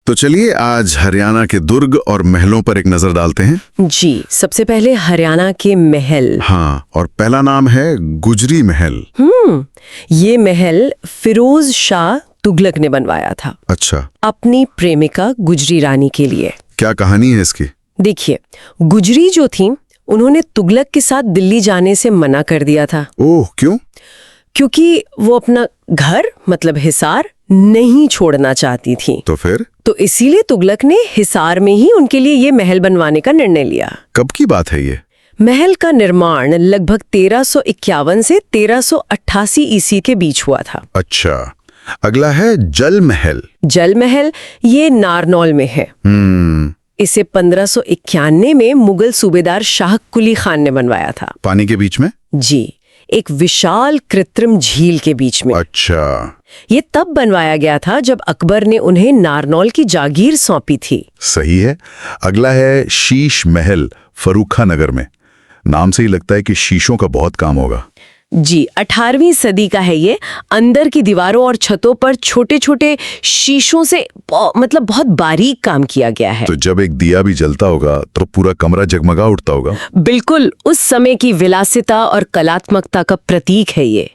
तो चलिए आज हरियाणा के दुर्ग और महलों पर एक नजर डालते हैं। जी, सबसे पहले हरियाणा के महल। हाँ, और पहला नाम है गुजरी महल। ये महल फिरोज शाह तुगलक ने बनवाया था अच्छा, अपनी प्रेमिका गुजरी रानी के लिए। क्या कहानी है इसकी? देखिए, गुजरी जो थी उन्होंने तुगलक के साथ दिल्ली जाने से मना कर दिया था। ओह, क्यों? क्योंकि वो अपना घर मतलब हिसार नहीं छोड़ना चाहती थी। तो फिर? तो इसीलिए तुगलक ने हिसार में ही उनके लिए ये महल बनवाने का निर्णय लिया। कब की बात है ये? महल का निर्माण लगभग 1351 से 1388 ईस्वी के बीच हुआ था। अच्छा, अगला है जल महल। जल महल ये नारनौल में है। इसे 1591 में मुगल सूबेदार शाह कुली खान ने बनवाया था। पानी के बीच में? जी, एक विशाल कृत्रिम झील के बीच में। अच्छा, ये तब बनवाया गया था जब अकबर ने उन्हें नारनौल की जागीर सौंपी थी। सही है। अगला है शीश महल फर्रुखा नगर में। नाम से ही लगता है कि शीशों का बहुत काम होगा। जी, 18वीं सदी का है ये। अंदर की दीवारों और छतों पर छोटे छोटे शीशों से मतलब बहुत बारीक काम किया गया है। तो जब एक दिया भी जलता होगा तो पूरा कमरा जगमगा उठता होगा। बिल्कुल, उस समय की विलासिता और कलात्मकता का प्रतीक है ये।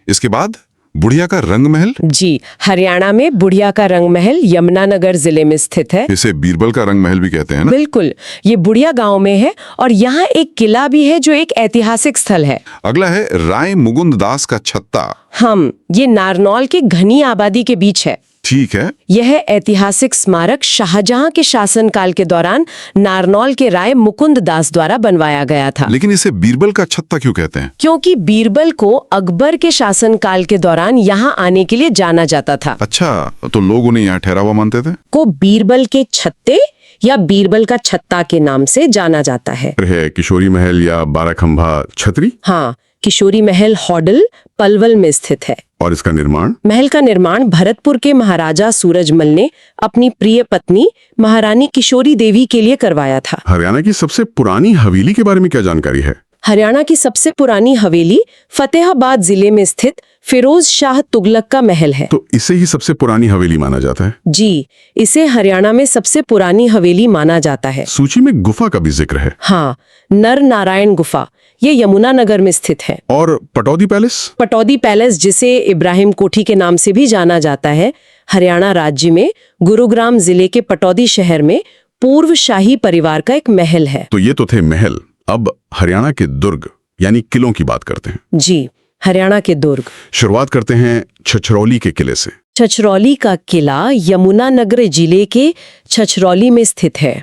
इसके बाद बुढ़िया का रंग महल। जी, हरियाणा में बुढ़िया का रंग महल यमुनानगर जिले में स्थित है। इसे बीरबल का रंग महल भी कहते हैं ना? बिल्कुल, ये बुढ़िया गांव में है और यहाँ एक किला भी है जो एक ऐतिहासिक स्थल है। अगला है राय मुकुंद दास का छत्ता। ये नारनौल के घनी आबादी के बीच है। ठीक है। यह ऐतिहासिक स्मारक शाहजहां के शासनकाल के दौरान नारनौल के राय मुकुंद दास द्वारा बनवाया गया था। लेकिन इसे बीरबल का छत्ता क्यों कहते हैं? क्योंकि बीरबल को अकबर के शासनकाल के दौरान यहाँ आने के लिए जाना जाता था। अच्छा, तो लोग उन्हें यहाँ ठहरा हुआ मानते थे? को बीरबल के छत्ते या बीरबल का छत्ता के नाम से जाना जाता है। किशोरी महल या बाराखंभा छतरी? हाँ, किशोरी महल हॉडल पलवल में स्थित है। और इसका निर्माण? महल का निर्माण भरतपुर के महाराजा सूरजमल ने अपनी प्रिय पत्नी महारानी किशोरी देवी के लिए करवाया था। हरियाणा की सबसे पुरानी हवेली के बारे में क्या जानकारी है? हरियाणा की सबसे पुरानी हवेली फतेहाबाद जिले में स्थित फिरोज शाह तुगलक का महल है। तो इसे ही सबसे पुरानी हवेली माना जाता है? जी, इसे हरियाणा में सबसे पुरानी हवेली माना जाता है। सूची में गुफा का भी जिक्र है। हाँ, नर नारायण गुफा, ये यमुनानगर में स्थित है। और पटौदी पैलेस? पटौदी पैलेस, जिसे इब्राहिम कोठी के नाम से भी जाना जाता है, हरियाणा राज्य में गुरुग्राम जिले के पटौदी शहर में पूर्व शाही परिवार का एक महल है। तो ये तो थे महल। अब हरियाणा के दुर्ग यानी किलों की बात करते हैं। जी, हरियाणा के दुर्ग। शुरुआत करते हैं छछरौली के किले से। छछरौली का किला यमुनानगर जिले के छछरौली में स्थित है।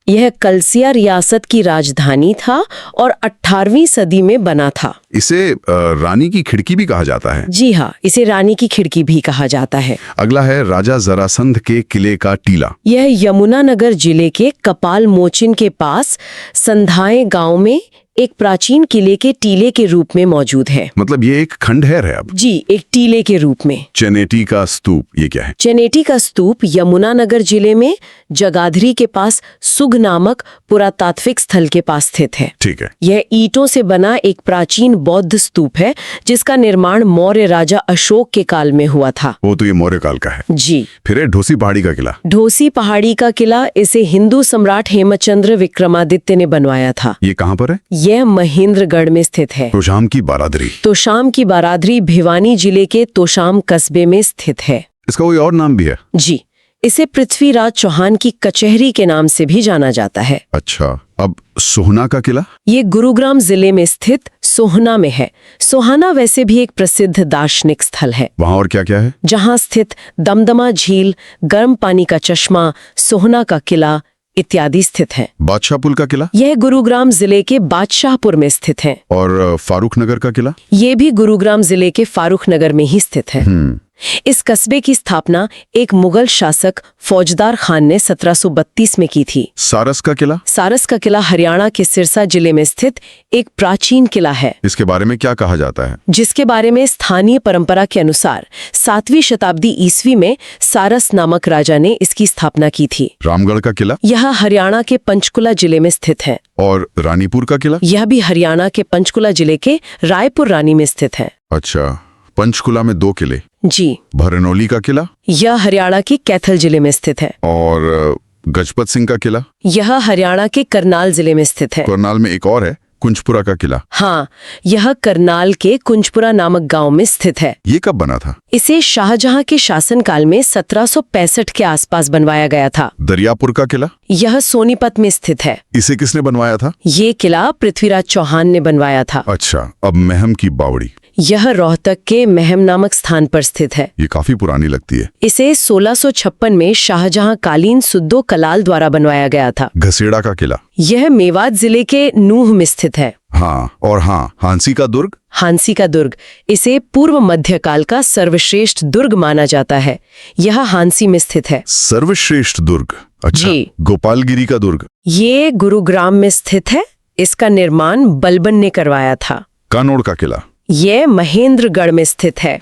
यह कलसिया रियासत की राजधानी था और 18वीं सदी में बना था। इसे रानी की खिड़की भी कहा जाता है। जी हाँ, इसे रानी की खिड़की भी कहा जाता है। अगला है राजा जरासंध के किले का टीला। यह यमुनानगर जिले के कपाल मोचन के पास संधाए गांव में एक प्राचीन किले के टीले के रूप में मौजूद है। मतलब ये एक खंडहर है अब? जी, एक टीले के रूप में। चनेटी का स्तूप ये क्या है? चनेटी का स्तूप यमुनानगर जिले में जगाधरी के पास सुग नामक पुरातात्विक स्थल के पास स्थित है। ठीक है। यह ईंटों से बना एक प्राचीन बौद्ध स्तूप है जिसका निर्माण मौर्य राजा अशोक के काल में हुआ था। वो तो ये मौर्य काल का है। जी। फिर है ढोसी पहाड़ी का किला। ढोसी पहाड़ी का किला, इसे हिंदू सम्राट हेमचंद्र विक्रमादित्य ने बनवाया था। ये कहाँ पर है? यह महेंद्रगढ़ में स्थित है। तोशाम की बारादरी। तोशाम की बारादरी भिवानी जिले के तोशाम कस्बे में स्थित है। इसका कोई और नाम भी है? जी, इसे पृथ्वीराज चौहान की कचहरी के नाम से भी जाना जाता है। अच्छा, अब सोहना का किला? ये गुरुग्राम जिले में स्थित सोहना में है। सोहाना वैसे भी एक प्रसिद्ध दार्शनिक स्थल है। वहाँ और क्या क्या है? जहाँ स्थित दमदमा झील, गर्म पानी का चश्मा, सोहना का किला इत्यादि स्थित है। बादशाहपुर का किला? यह गुरुग्राम जिले के बादशाहपुर में स्थित है। और फारूक नगर का किला? ये भी गुरुग्राम जिले के फारूक नगर में ही स्थित है। इस कस्बे की स्थापना एक मुगल शासक फौजदार खान ने 1732 में की थी। सारस का किला? सारस का किला हरियाणा के सिरसा जिले में स्थित एक प्राचीन किला है। इसके बारे में क्या कहा जाता है? जिसके बारे में स्थानीय परंपरा के अनुसार 7वीं शताब्दी ईस्वी में सारस नामक राजा ने इसकी स्थापना की थी। रामगढ़ का किला? यह हरियाणा के पंचकुला जिले में स्थित है। और रानीपुर का किला? यह भी हरियाणा के पंचकुला जिले के रायपुर रानी में स्थित है। अच्छा, पंचकुला में 2 किले? जी। भरनौली का किला यह हरियाणा के कैथल जिले में स्थित है। और गजपत सिंह का किला यह हरियाणा के करनाल जिले में स्थित है। करनाल में एक और है कुंजपुरा का किला। हाँ, यह करनाल के कुंजपुरा नामक गांव में स्थित है। ये कब बना था? इसे शाहजहां के शासनकाल में 1765 के आसपास बनवाया गया था। दरियापुर का किला यह सोनीपत में स्थित है। इसे किसने बनवाया था? ये किला पृथ्वीराज चौहान ने बनवाया था। अच्छा, अब महम की बावड़ी यह रोहतक के महम नामक स्थान पर स्थित है। ये काफी पुरानी लगती है। इसे 1656 में शाहजहां कालीन सुद्दो कलाल द्वारा बनवाया गया था। घसेड़ा का किला यह मेवात जिले के नूह में स्थित है। हाँ, और हाँ, हांसी का दुर्ग हांसी का दुर्ग इसे पूर्व मध्यकाल का सर्वश्रेष्ठ दुर्ग माना जाता है। यह हांसी में स्थित है। सर्वश्रेष्ठ दुर्ग। अच्छा, जी। गोपालगिरी का दुर्ग ये गुरुग्राम में स्थित है। इसका निर्माण बलबन ने करवाया था। कानोड़ का किला यह महेंद्रगढ़ में स्थित है।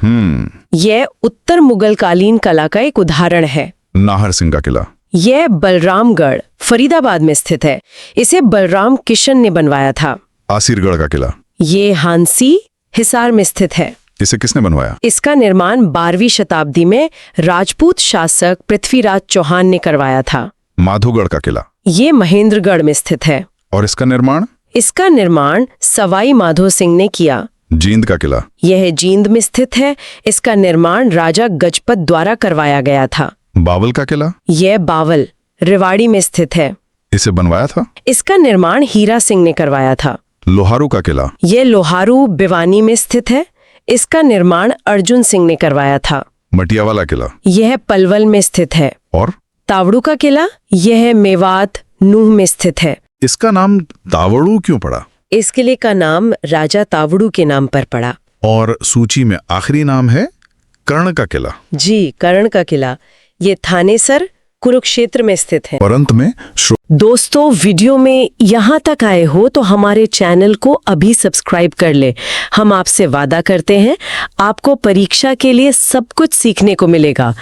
यह उत्तर मुगलकालीन कला का एक उदाहरण है। नाहर सिंह का किला यह बलरामगढ़ फरीदाबाद में स्थित है। इसे बलराम किशन ने बनवाया था। आसिरगढ़ का किला ये हांसी हिसार में स्थित है। इसे किसने बनवाया? इसका निर्माण 12वीं शताब्दी में राजपूत शासक पृथ्वीराज चौहान ने करवाया था। माधोगढ़ का किला ये महेंद्रगढ़ में स्थित है। और इसका निर्माण? इसका निर्माण सवाई माधो सिंह ने किया। जींद का किला यह जींद में स्थित है। इसका निर्माण राजा गजपत द्वारा करवाया गया था। बावल का किला यह बावल रेवाड़ी में स्थित है। इसे बनवाया था? इसका निर्माण हीरा सिंह ने करवाया था। लोहारू का किला यह लोहारू भिवानी में स्थित है। इसका निर्माण अर्जुन सिंह ने करवाया था। मटियावाला किला यह पलवल में स्थित है। और तावड़ू का किला यह मेवात नूह में स्थित है। इसका नाम तावड़ू क्यों पड़ा? इस किले का नाम राजा तावड़ू के नाम पर पड़ा। और सूची में आखिरी नाम है कर्ण का किला। जी, कर्ण का किला ये थानेसर कुरुक्षेत्र में स्थित है। और अंत में दोस्तों, वीडियो में यहाँ तक आए हो तो हमारे चैनल को अभी सब्सक्राइब कर ले। हम आपसे वादा करते हैं आपको परीक्षा के लिए सब कुछ सीखने को मिलेगा।